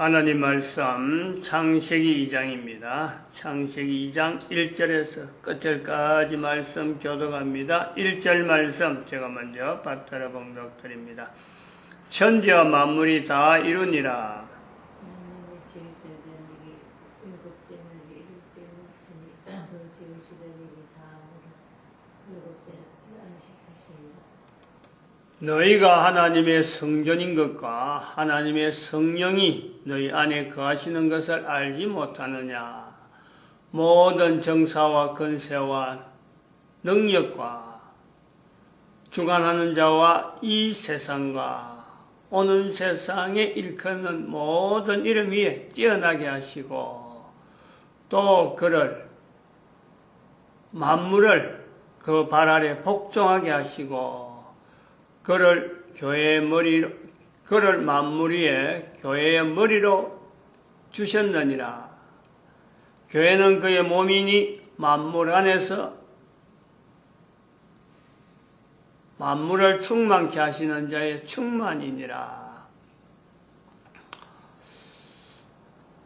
하나님 말씀 창세기 2장입니다. 창세기 2장 1절에서 끝절까지 말씀 교독합니다. 1절 말씀 제가 먼저 받들어 봉독드립니다. 천지와 만물이 다 이루니라. 하나님의 지으시던 일이 일곱째 날에 이를 때 마치니 그 지으시던 일이 다음으로 일곱째 날에 안식하시니라. 너희가 하나님의 성전인 것과 하나님의 성령이 너희 안에 거하시는 것을 알지 못하느냐. 모든 정사와 권세와 능력과 주관하는 자와 이 세상과 오는 세상에 일컫는 모든 이름 위에 뛰어나게 하시고 또 그를 만물을 그 발 아래 복종하게 하시고 그를 교회의 머리로, 그를 만물 위에 교회의 머리로 주셨느니라. 교회는 그의 몸이니 만물 안에서 만물을 충만케 하시는 자의 충만이니라.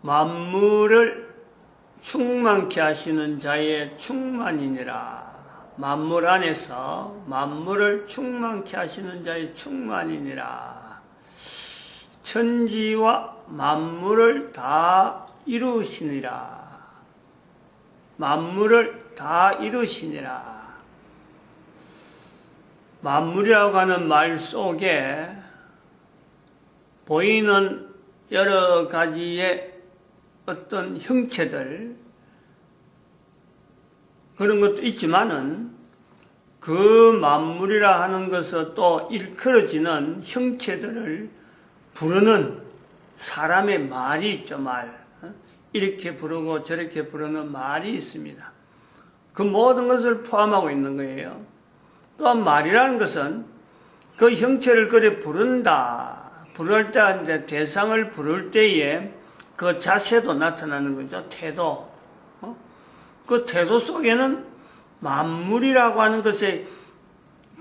만물을 충만케 하시는 자의 충만이니라. 만물 안에서 만물을 충만케 하시는 자의 충만이니라. 천지와 만물을 다 이루시니라. 만물을 다 이루시니라. 만물이라고 하는 말 속에 보이는 여러 가지의 어떤 형체들, 그런 것도 있지만은 그 만물이라 하는 것은 또 일컬어지는 형체들을 부르는 사람의 말이 있죠, 말. 이렇게 부르고 저렇게 부르는 말이 있습니다. 그 모든 것을 포함하고 있는 거예요. 또한 말이라는 것은 그 형체를 그래 부른다. 부를 때 이제 대상을 부를 때에 그 자세도 나타나는 거죠, 태도. 그 태도 속에는 만물이라고 하는 것에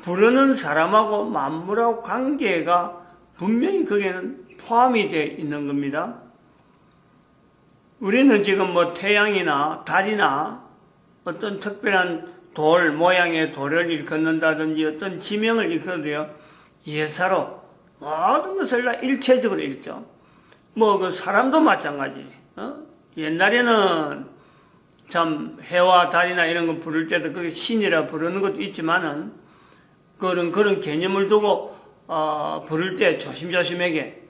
부르는 사람하고 만물하고 관계가 분명히 거기에는 포함이 되어 있는 겁니다. 우리는 지금 뭐 태양이나 달이나 어떤 특별한 돌, 모양의 돌을 일컫는다든지 어떤 지명을 일컬어도요, 예사로 모든 것을 다 일체적으로 읽죠. 뭐 그 사람도 마찬가지. 옛날에는 참 해와 달이나 이런 거 부를 때도 그게 신이라 부르는 것도 있지만은 그런 개념을 두고 부를 때 조심조심하게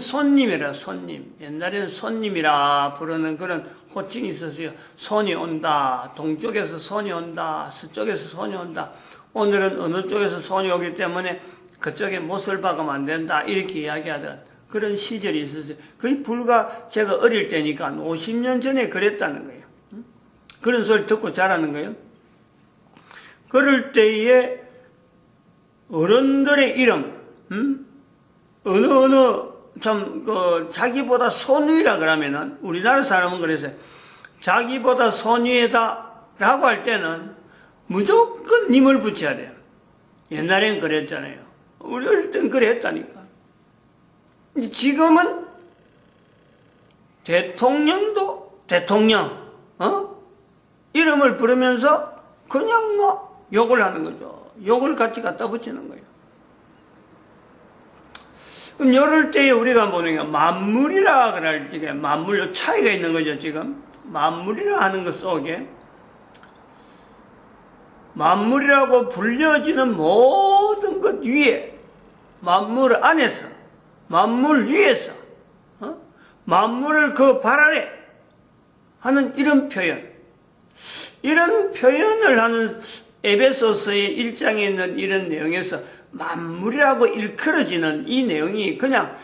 손님이라 손님. 옛날에는 손님이라 부르는 그런 호칭이 있었어요. 손이 온다. 동쪽에서 손이 온다. 서쪽에서 손이 온다. 오늘은 어느 쪽에서 손이 오기 때문에 그쪽에 못을 박으면 안 된다. 이렇게 이야기하던 그런 시절이 있었어요. 거의 불과 제가 어릴 때니까 50년 전에 그랬다는 거예요. 그런 소리 듣고 자라는 거예요. 그럴 때에 어른들의 이름, 자기보다 손위라 그러면은, 우리나라 사람은 그래서 자기보다 손위에다라고 할 때는 무조건 님을 붙여야 돼요. 옛날엔 그랬잖아요. 우리 어릴 땐 그랬다니까. 지금은 대통령도 대통령, 이름을 부르면서 그냥 뭐 욕을 하는 거죠. 욕을 같이 갖다 붙이는 거예요. 그럼 이럴 때에 우리가 보는 게 만물이라 그럴 적에 만물로 차이가 있는 거죠, 지금. 만물이라 하는 것 속에 만물이라고 불려지는 모든 것 위에, 만물 안에서, 만물 위에서, 만물을 그 발 아래 하는 이런 표현. 이런 표현을 하는 에베소서의 1장에 있는 이런 내용에서 만물이라고 일컬어지는 이 내용이 그냥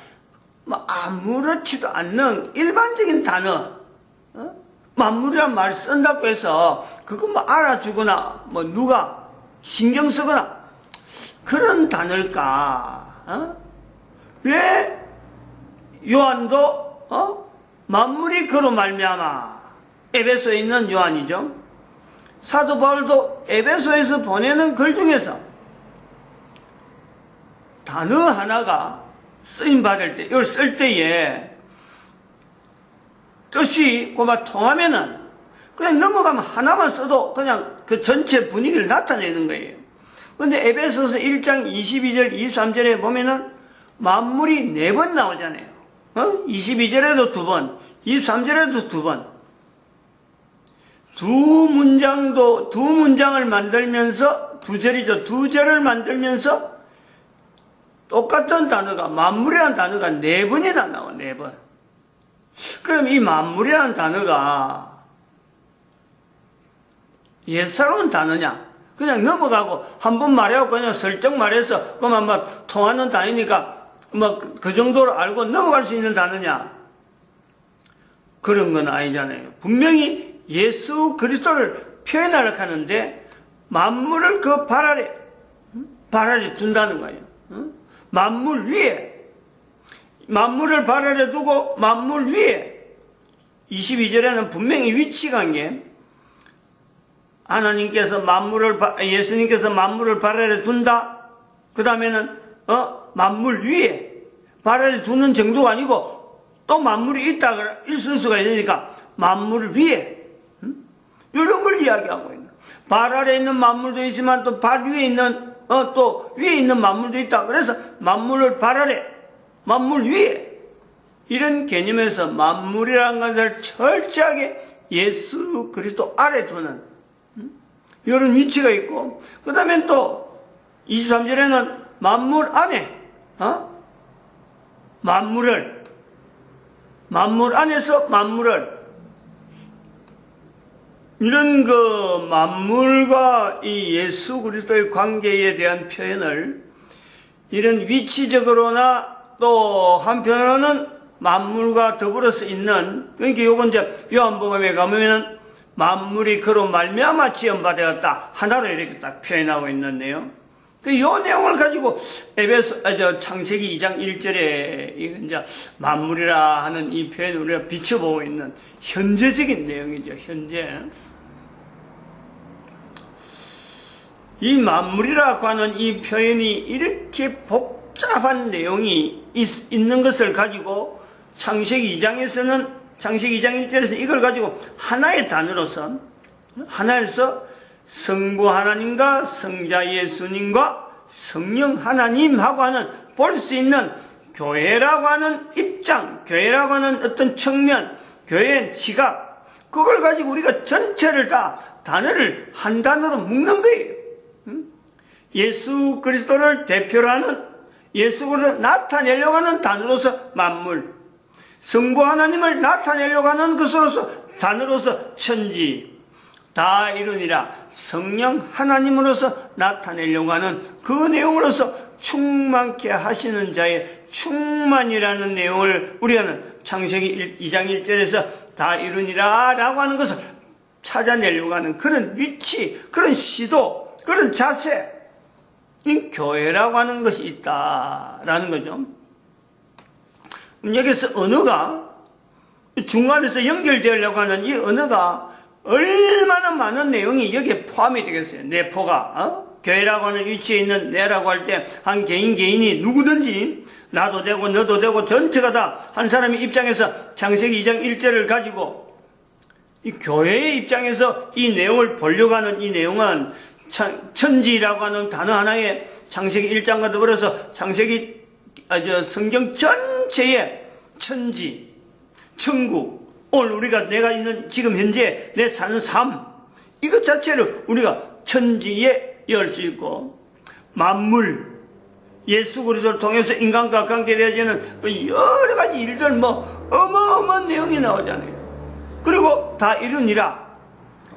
뭐 아무렇지도 않는 일반적인 단어, 만물이란 말 쓴다고 해서 그거 뭐 알아주거나 뭐 누가 신경 쓰거나 그런 단어일까? 왜 요한도 만물이 그로 말미암아, 에베소에 있는 요한이죠. 사도 바울도 에베소에서 보내는 글 중에서 단어 하나가 쓰임 받을 때, 이걸 쓸 때에 뜻이 그만 통하면은 그냥 넘어가면 하나만 써도 그냥 그 전체 분위기를 나타내는 거예요. 근데 에베소서 1장 22절, 23절에 보면은 만물이 4번 나오잖아요. 22절에도 2번, 23절에도 2번. 두 문장을 만들면서, 2절이죠. 2절을 만들면서 똑같은 단어가, 만물이라는 단어가 4번이나 나와, 4번. 그럼 이 만물이라는 단어가 옛사로운 단어냐? 그냥 넘어가고 한 번 말해갖고 그냥 슬쩍 말해서 그만 막 통하는 단어니까 뭐 그 정도로 알고 넘어갈 수 있는 단어냐? 그런 건 아니잖아요. 분명히 예수 그리스도를 표현하려고 하는데 만물을 그 발 아래 둔다는 거예요. 만물 위에, 만물을 발 아래 두고 만물 위에. 22절에는 분명히 위치가 게 하나님께서 예수님께서 만물을 발 아래 둔다. 그 다음에는 만물 위에 발 아래 두는 정도가 아니고 또 만물이 있을 수가 있으니까 만물 위에, 이런 걸 이야기하고 있는. 발 아래 있는 만물도 있지만 또 발 위에 있는 또 위에 있는 만물도 있다. 그래서 만물을 발 아래, 만물 위에, 이런 개념에서 만물이라는 것을 철저하게 예수 그리스도 아래 두는 이런 위치가 있고, 그 다음에 또 23절에는 만물 안에, 만물 안에서 만물을, 이런 그 만물과 이 예수 그리스도의 관계에 대한 표현을 이런 위치적으로나 또 한편으로는 만물과 더불어서 있는, 그러니까 요건 이제 요한복음에 가면은 만물이 그로 말미암아 지음받았다, 하나로 이렇게 딱 표현하고 있는데요. 이 내용을 가지고 창세기 2장 1절에 이제 만물이라 하는 이 표현을 우리가 비춰보고 있는 현재적인 내용이죠. 현재 이 만물이라고 하는 이 표현이 이렇게 복잡한 내용이 있는 것을 가지고 창세기 2장에서는, 창세기 2장 1절에서 이걸 가지고 하나의 단어로서, 하나에서 성부 하나님과 성자 예수님과 성령 하나님하고 하는 볼 수 있는 교회라고 하는 입장, 교회라고 하는 어떤 측면, 교회의 시각, 그걸 가지고 우리가 전체를 다 단어를 한 단어로 묶는 거예요. 예수 그리스도를 대표로 하는, 예수 그리스도를 나타내려고 하는 단어로서 만물, 성부 하나님을 나타내려고 하는 것으로서 단어로서 천지, 다 이루니라 성령 하나님으로서 나타내려고 하는 그 내용으로서 충만케 하시는 자의 충만이라는 내용을 우리는 창세기 2장 1절에서 다 이루니라 라고 하는 것을 찾아내려고 하는 그런 위치, 그런 시도, 그런 자세, 이 교회라고 하는 것이 있다라는 거죠. 여기서 언어가 중간에서 연결되려고 하는 이 언어가 얼마나 많은 내용이 여기에 포함이 되겠어요. 내포가 교회라고 하는 위치에 있는 내라고 할 때 한 개인이 누구든지 나도 되고 너도 되고 전체가 다 한 사람의 입장에서 창세기 2장 1절을 가지고 이 교회의 입장에서 이 내용을 보려고 하는 이 내용은 천지라고 하는 단어 하나에 창세기 1장과 더불어서 창세기 성경 전체의 천지, 천국, 오늘 내가 있는 지금 현재 내 사는 삶, 이것 자체를 우리가 천지에 열 수 있고, 만물, 예수 그리스도를 통해서 인간과 관계되어지는 여러 가지 일들, 어마어마한 내용이 나오잖아요. 그리고 다 이루니라,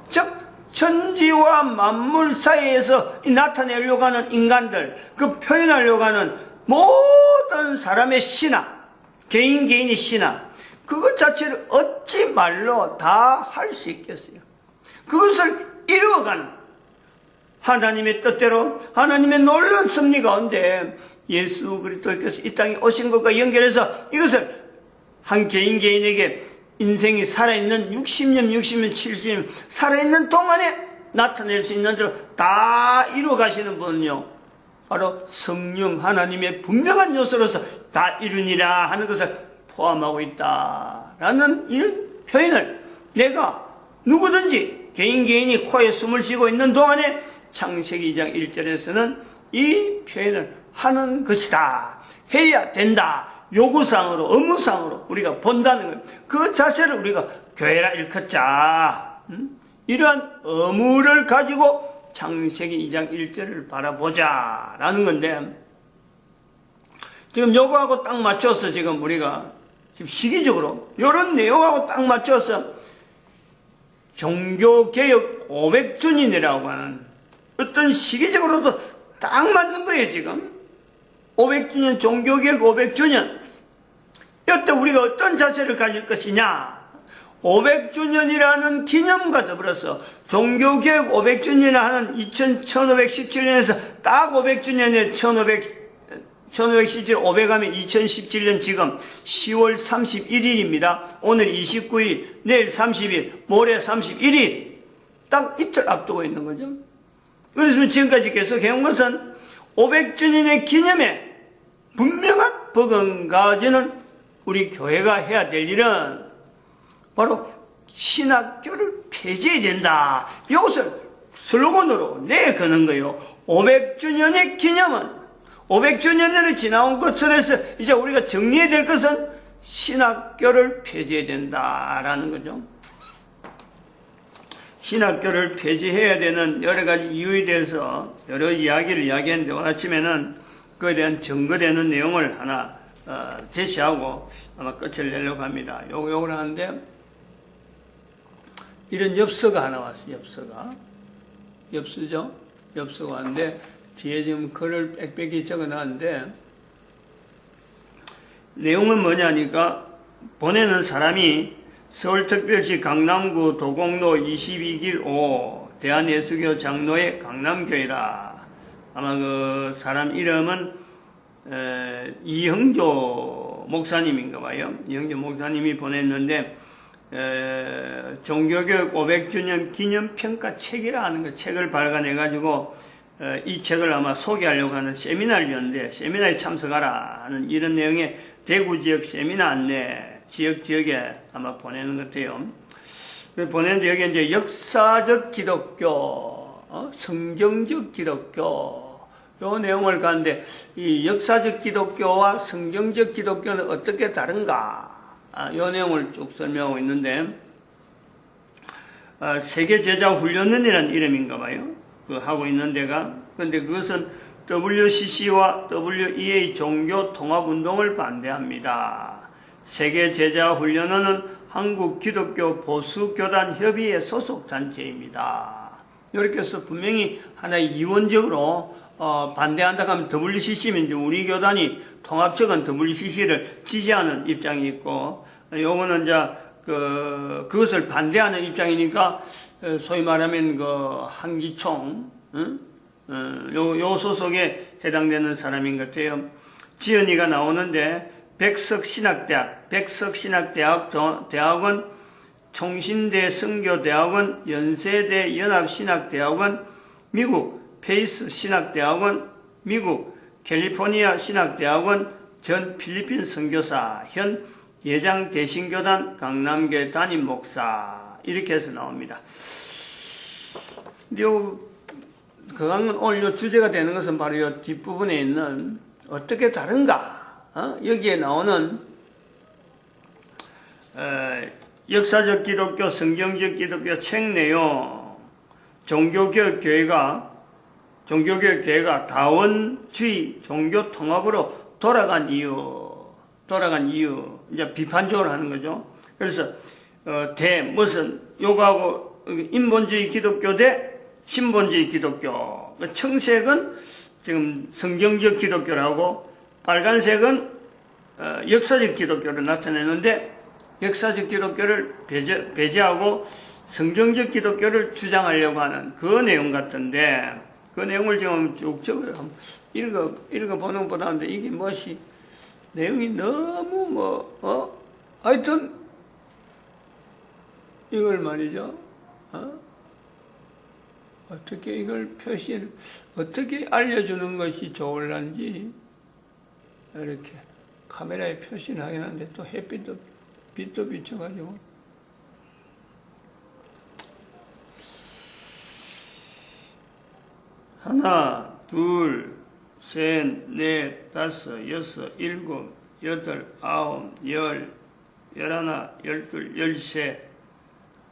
즉 천지와 만물 사이에서 나타내려고 하는 인간들, 그 표현하려고 하는 모든 사람의 신앙, 개인의 신앙, 그것 자체를 어찌 말로 다 할 수 있겠어요? 그것을 이루어가는 하나님의 뜻대로, 하나님의 놀라운 섭리 가운데 예수 그리스도께서 이 땅에 오신 것과 연결해서 이것을 한 개인에게 인생이 살아있는 60년, 70년 살아있는 동안에 나타낼 수 있는 대로 다 이루어가시는 분은요, 바로 성령 하나님의 분명한 요소로서 다 이루니라 하는 것을 포함하고 있다라는 이런 표현을 내가 누구든지 개인이 코에 숨을 쉬고 있는 동안에 창세기 2장 1절에서는 이 표현을 하는 것이다. 해야 된다. 요구상으로, 의무상으로 우리가 본다는 거예요. 그 자세를 우리가 교회라 일컫자. 이러한 의무를 가지고 창세기 2장 1절을 바라보자 라는 건데, 지금 요거하고 딱 맞춰서 지금 우리가 지금 시기적으로 이런 내용하고 딱 맞춰서 종교개혁 500주년이라고 하는 어떤 시기적으로도 딱 맞는 거예요. 지금 500주년, 종교개혁 500주년, 이때 우리가 어떤 자세를 가질 것이냐. 500주년이라는 기념과 더불어서 종교개혁 500주년을 하는 1517년에서 딱 500주년에 1517, 500하면 2017년 지금 10월 31일입니다. 오늘 29일, 내일 30일, 모레 31일. 딱 이틀 앞두고 있는 거죠. 그래서 지금까지 계속 해온 것은 500주년의 기념에 분명한 버금가지는 우리 교회가 해야 될 일은 바로 신학교를 폐지해야 된다. 이것을 슬로건으로 내거는 거예요. 500주년의 기념은 500주년을 지나온 것을 해서 이제 우리가 정리해야 될 것은 신학교를 폐지해야 된다라는 거죠. 신학교를 폐지해야 되는 여러 가지 이유에 대해서 여러 이야기를 이야기했는데 오늘 아침에는 그에 대한 증거되는 내용을 하나 제시하고 아마 끝을 내려고 합니다. 요걸 하는데 이런 엽서가 하나 왔어요. 엽서죠. 엽서가 왔는데 뒤에 지금 글을 빽빽이 적어놨는데 내용은 뭐냐니까 보내는 사람이 서울특별시 강남구 도곡로 22길 5 대한예수교 장로의 강남교회다. 아마 그 사람 이름은 이형조 목사님인가 봐요. 이형조 목사님이 보냈는데 종교교육 500주년 기념평가 책이라 하는 그 책을 발간해가지고 이 책을 아마 소개하려고 하는 세미나를 열는데 세미나에 참석하라 하는 이런 내용의 대구 지역 세미나 안내 지역에 아마 보내는 것 같아요. 보내는데 여기 이제 역사적 기독교, 성경적 기독교 요 내용을 가는데 이 역사적 기독교와 성경적 기독교는 어떻게 다른가? 요 내용을 쭉 설명하고 있는데 세계 제자 훈련원이라는 이름인가 봐요. 그 하고 있는 데가. 근데 그것은 WCC와 WEA 종교 통합 운동을 반대합니다. 세계 제자 훈련원은 한국 기독교 보수교단 협의회 소속 단체입니다. 이렇게 해서 분명히 하나의 이원적으로 반대한다고 하면 WCC면 이제 우리 교단이 통합적인 WCC를 지지하는 입장이 있고, 요거는 이제 그것을 반대하는 입장이니까 소위 말하면 그 한기총 요 소속에 해당되는 사람인 것 같아요. 지연이가 나오는데 백석신학대학원, 총신대 성교대학원, 연세대 연합신학대학원, 미국 페이스 신학대학원, 미국 캘리포니아 신학대학원, 전 필리핀 선교사, 현 예장 대신교단 강남교회 담임 목사, 이렇게 해서 나옵니다. 근데 그강은 오늘 요 주제가 되는 것은 바로 요 뒷부분에 있는 어떻게 다른가? 여기에 나오는 역사적 기독교, 성경적 기독교 책 내용, 종교개혁 교회가 다원주의 종교 통합으로 돌아간 이유, 이제 비판적으로 하는 거죠. 그래서 무슨 요거하고 인본주의 기독교 대 신본주의 기독교. 청색은 지금 성경적 기독교라고, 빨간색은 역사적 기독교를 나타내는데 역사적 기독교를 배제하고 성경적 기독교를 주장하려고 하는 그 내용 같은데, 그 내용을 지금 쭉 읽어보는 것보다 이게 무엇이 내용이 너무 하여튼 이걸 말이죠. 어떻게 이걸 어떻게 알려주는 것이 좋을런지 이렇게 카메라에 표시는 하긴 한데 또 햇빛도 빛도 비춰가지고 하나, 둘, 셋, 넷, 다섯, 여섯, 일곱, 여덟, 아홉, 열, 열하나, 열둘, 열세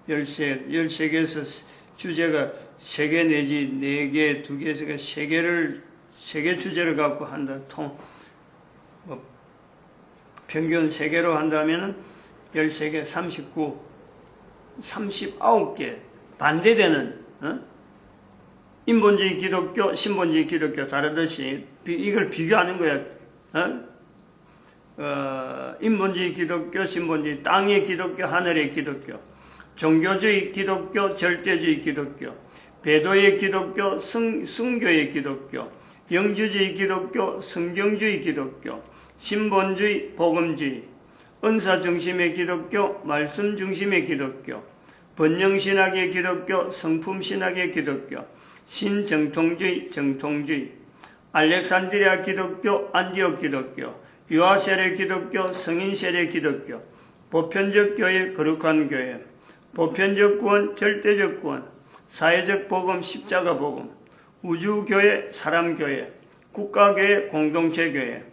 개에서 주제가 3개 내지 4개, 2개에서 3개 주제를 갖고 한다. 평균 3개로 한다면은 13개, 39, 39개 반대되는, 인본주의 기독교, 신본주의 기독교 다르듯이 이걸 비교하는 거야. 인본주의 기독교, 신본주의, 땅의 기독교, 하늘의 기독교, 종교주의 기독교, 절대주의 기독교, 배도의 기독교, 순교의 기독교, 영주주의 기독교, 성경주의 기독교, 신본주의, 복음주의, 은사 중심의 기독교, 말씀 중심의 기독교, 번영신학의 기독교, 성품신학의 기독교, 신정통주의, 정통주의, 알렉산드리아 기독교, 안디옥 기독교, 유아세례 기독교, 성인세례 기독교, 보편적 교회, 거룩한 교회, 보편적 구원, 절대적 구원, 사회적 복음, 십자가 복음, 우주교회, 사람교회, 국가교회, 공동체교회,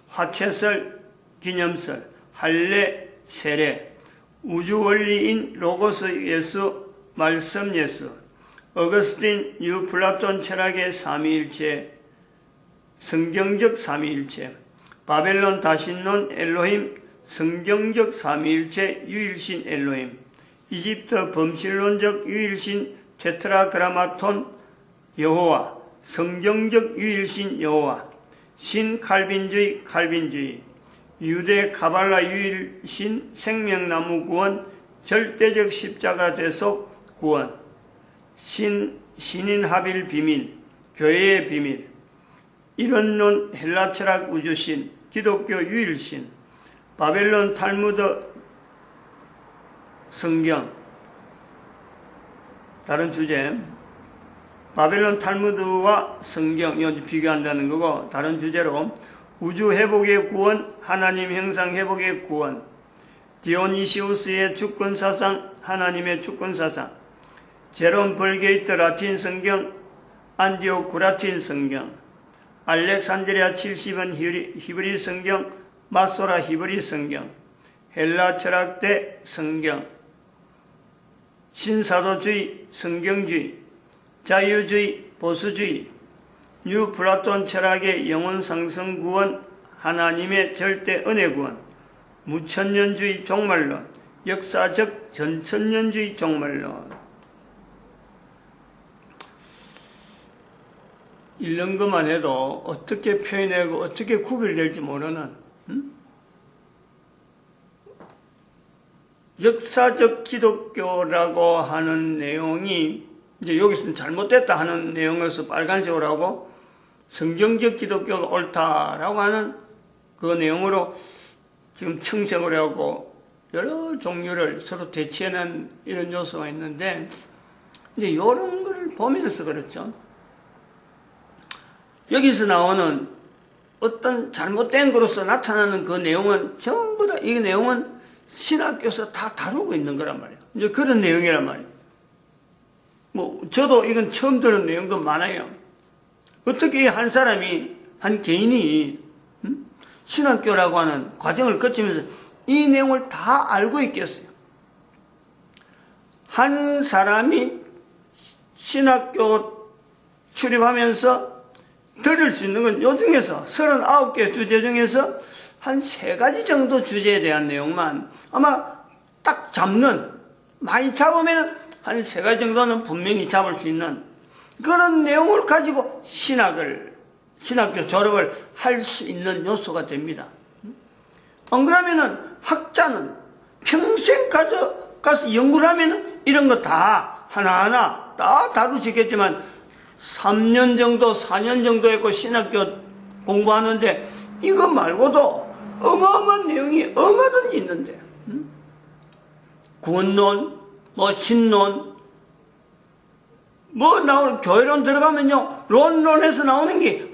화채설, 기념설, 할례, 세례, 우주원리인 로고스 예수, 말씀 예수, 어거스틴, 유플라톤 철학의 삼위일체, 성경적 삼위일체, 바벨론 다신론 엘로힘, 성경적 삼위일체 유일신 엘로힘, 이집트 범실론적 유일신 테트라그라마톤 여호와, 성경적 유일신 여호와, 신칼빈주의 칼빈주의, 유대 카발라 유일신 생명나무 구원, 절대적 십자가 대속 구원, 신인 합일 비밀, 교회의 비밀, 이런론 헬라 철학 우주신, 기독교 유일신, 바벨론 탈무드 성경, 다른 주제, 바벨론 탈무드와 성경, 이거 비교한다는 거고, 다른 주제로 우주 회복의 구원, 하나님 형상 회복의 구원, 디오니시우스의 주권 사상, 하나님의 주권 사상, 제롬 벌게이트 라틴 성경, 안디옥 구라틴 성경, 알렉산드리아 70은 히브리 성경, 마소라 히브리 성경, 헬라 철학대 성경, 신사도주의, 성경주의, 자유주의, 보수주의, 뉴플라톤 철학의 영혼 상승 구원, 하나님의 절대 은혜 구원, 무천년주의 종말론, 역사적 전천년주의 종말론. 읽는 것만 해도 어떻게 표현하고 어떻게 구별될지 모르는 역사적 기독교라고 하는 내용이 이제 여기서는 잘못됐다 하는 내용에서 빨간색으로 하고, 성경적 기독교가 옳다라고 하는 그 내용으로 지금 청색으로 하고 여러 종류를 서로 대치하는 이런 요소가 있는데, 이제 이런 거를 보면서 그렇죠. 여기서 나오는 어떤 잘못된 것으로서 나타나는 그 내용은 전부 다 이 내용은 신학교에서 다 다루고 있는 거란 말이에요. 이제 그런 내용이란 말이에요. 저도 이건 처음 들은 내용도 많아요. 어떻게 한 사람이, 한 개인이 신학교라고 하는 과정을 거치면서 이 내용을 다 알고 있겠어요? 한 사람이 신학교 출입하면서 들을 수 있는 건 요 중에서 39개 주제 중에서 한 3가지 정도 주제에 대한 내용만 아마 딱 많이 잡으면 한 3가지 정도는 분명히 잡을 수 있는 그런 내용을 가지고 신학교 졸업을 할 수 있는 요소가 됩니다. 안 그러면은 학자는 평생 가서 연구를 하면은 이런 거 다 하나하나 다 다루시겠지만 3년 정도, 4년 정도 했고 신학교 공부하는데 이거 말고도 어마어마한 내용이 얼마든지 있는데, 구원론, 신론, 나오는 교회론 들어가면요, 론론에서 나오는 게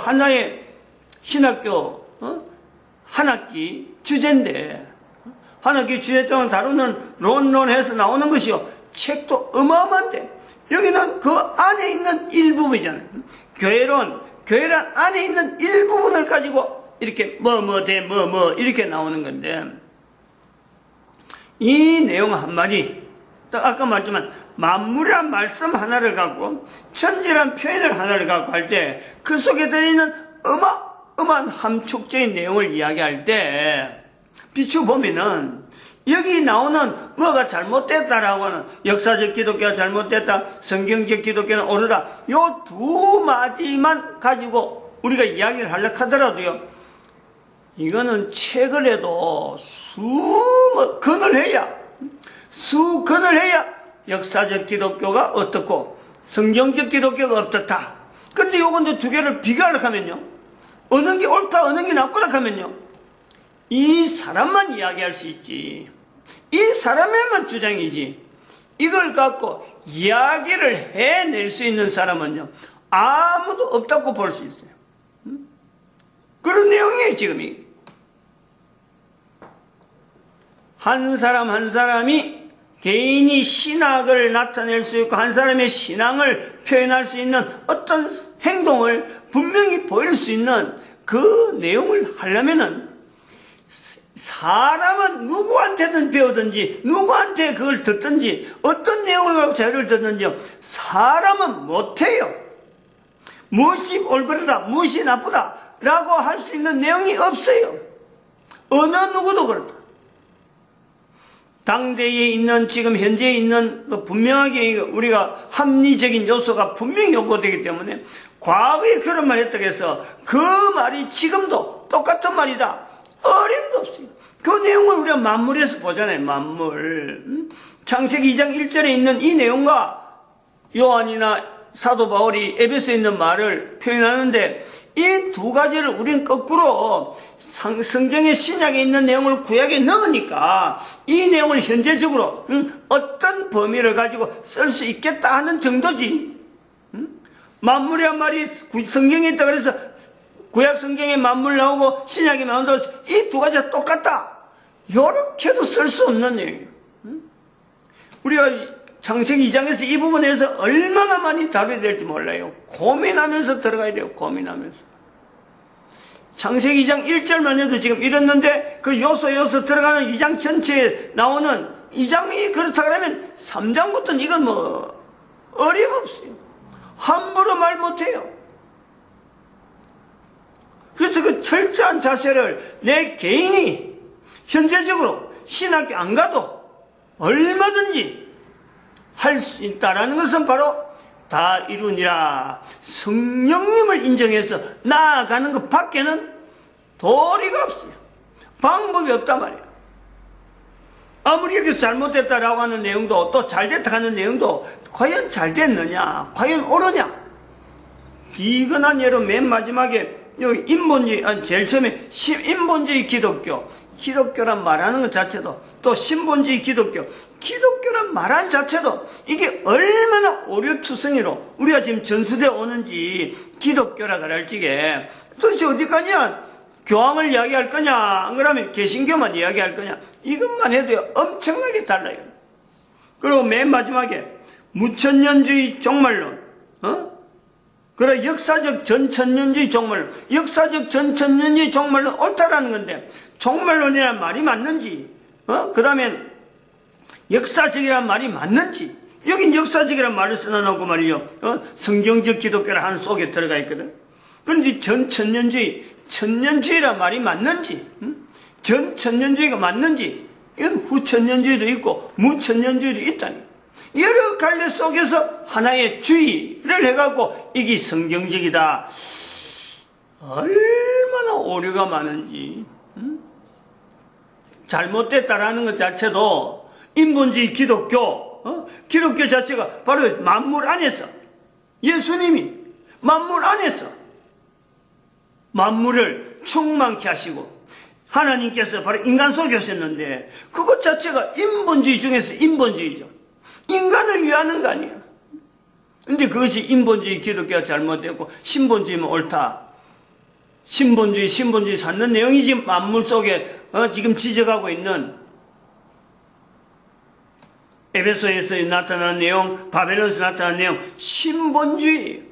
하나의 신학교, 한 학기 주제인데, 한 학기 주제 동안 다루는 론론에서 나오는 것이요, 책도 어마어마한데, 여기는 그 안에 있는 일부분이잖아요. 교회론 안에 있는 일부분을 가지고 이렇게 이렇게 나오는 건데, 이 내용 한마디, 아까 말했지만 만물이란 말씀 하나를 갖고 천지란 표현을 하나를 갖고 할 때 그 속에 들어있는 어마어마한 함축적인 내용을 이야기할 때 비추보면은 여기 나오는 뭐가 잘못됐다라고 하는, 역사적 기독교가 잘못됐다, 성경적 기독교는 옳으다, 요 두 마디만 가지고 우리가 이야기를 하려고 하더라도요, 이거는 책을 해도 수건을 해야 역사적 기독교가 어떻고 성경적 기독교가 어떻다. 근데 요건 두 개를 비교하려고 하면요, 어느 게 옳다 어느 게 나쁘다 하면요, 이 사람만 이야기할 수 있지, 이 사람에만 주장이지, 이걸 갖고 이야기를 해낼 수 있는 사람은요 아무도 없다고 볼 수 있어요. 그런 내용이에요. 지금이 한 사람 한 사람이 개인이 신학을 나타낼 수 있고 한 사람의 신앙을 표현할 수 있는 어떤 행동을 분명히 보일 수 있는 그 내용을 하려면은, 사람은 누구한테든 배우든지 누구한테 그걸 듣든지 어떤 내용을 갖고 자료를 듣는지 사람은 못해요. 무엇이 올바르다 무엇이 나쁘다 라고 할 수 있는 내용이 없어요. 어느 누구도 그렇다. 당대에 있는, 지금 현재에 있는 분명하게 우리가 합리적인 요소가 분명히 요구되기 때문에 과거에 그런 말 했다고 해서 그 말이 지금도 똑같은 말이다, 어림도 없어요. 그 내용을 우리가 만물에서 보잖아요. 만물. 창세기 2장 1절에 있는 이 내용과 요한이나 사도 바울이 에베소에 있는 말을 표현하는데, 이 두 가지를 우리는 거꾸로 성경의 신약에 있는 내용을 구약에 넣으니까 이 내용을 현재적으로 어떤 범위를 가지고 쓸 수 있겠다 하는 정도지. 만물이란 말이 성경에 있다 그래서 구약 성경에 만물 나오고 신약에 나온다고 해서 이 두 가지가 똑같다, 요렇게도 쓸 수 없는 내용이에요. 우리가 창세기 2장에서 이 부분에서 얼마나 많이 다뤄야 될지 몰라요. 고민하면서 들어가야 돼요. 고민하면서. 창세기 2장 1절만 해도 지금 이랬는데 그 요소 들어가는 2장 전체에 나오는 2장이 그렇다 그러면 3장부터는 이건 뭐 어림없어요. 함부로 말 못해요. 그래서 그 철저한 자세를 내 개인이 현재적으로 신학교 안 가도 얼마든지 할 수 있다라는 것은 바로 다 이루니라 성령님을 인정해서 나아가는 것 밖에는 도리가 없어요. 방법이 없단 말이에요. 아무리 여기서 잘못됐다라고 하는 내용도 또 잘됐다 하는 내용도 과연 잘됐느냐, 과연 옳으냐. 비근한 예로 맨 마지막에 여기 인본주의, 제일 처음에 인본주의 기독교란 말하는 것 자체도, 또 신본주의 기독교란 말하는 자체도 이게 얼마나 오류투성이로 우리가 지금 전수되어 오는지, 기독교라 그럴지게 도대체 어디 가냐, 교황을 이야기할 거냐, 안 그러면 개신교만 이야기할 거냐, 이것만 해도 엄청나게 달라요. 그리고 맨 마지막에 무천년주의 종말론, 그래 역사적 전천년주의 종말론, 역사적 전천년주의 종말론 옳다라는 건데 종말론이라는 말이 맞는지, 그 다음에 역사적이라는 말이 맞는지, 여긴 역사적이라는 말을 써놔놓고 말이요, 성경적 기독교를 하는 속에 들어가 있거든. 그런데 천년주의란 말이 맞는지, 전천년주의가 맞는지, 이건 후천년주의도 있고 무천년주의도 있다니. 여러 갈래 속에서 하나의 주의를 해갖고 이게 성경적이다. 얼마나 오류가 많은지. 잘못됐다라는 것 자체도 인본주의 기독교 자체가 바로 만물 안에서, 예수님이 만물 안에서 만물을 충만케 하시고 하나님께서 바로 인간 속에 오셨는데 그것 자체가 인본주의 중에서 인본주의죠. 인간을 위하는 거 아니에요. 근데 그것이 인본주의 기독교가 잘못됐고 신본주의면 옳다. 신본주의 찾는 내용이 지금 만물 속에 지금 지적하고 있는 에베소에서 나타난 내용, 바벨론에서 나타난 내용, 신본주의.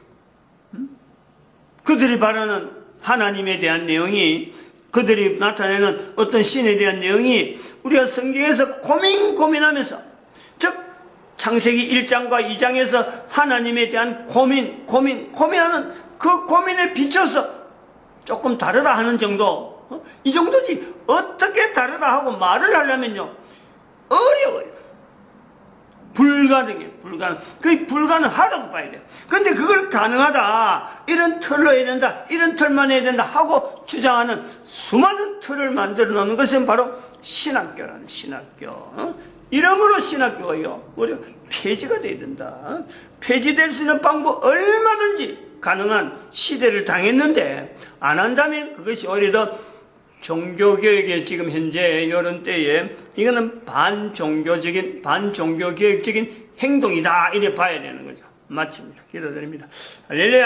그들이 바라는 하나님에 대한 내용이, 그들이 나타내는 어떤 신에 대한 내용이 우리가 성경에서 고민하면서, 즉 창세기 1장과 2장에서 하나님에 대한 고민하는 그 고민에 비춰서 조금 다르다 하는 정도, 이 정도지 어떻게 다르다 하고 말을 하려면요 어려워요. 그게 불가능하다고 봐야 돼요. 근데 그걸 가능하다, 이런 틀로 해야 된다, 이런 틀만 해야 된다 하고 주장하는 수많은 틀을 만들어 놓는 것은 바로 신학교라는 신학교. 이러므로 신학교가요, 우리가 폐지가 돼야 된다. 폐지될 수 있는 방법 얼마든지 가능한 시대를 당했는데, 안 한다면 그것이 오히려 더 종교개혁의 지금 현재 이런 때에 이거는 반종교개혁적인 행동이다, 이래 봐야 되는 거죠. 마칩니다. 기도드립니다. 할렐루야.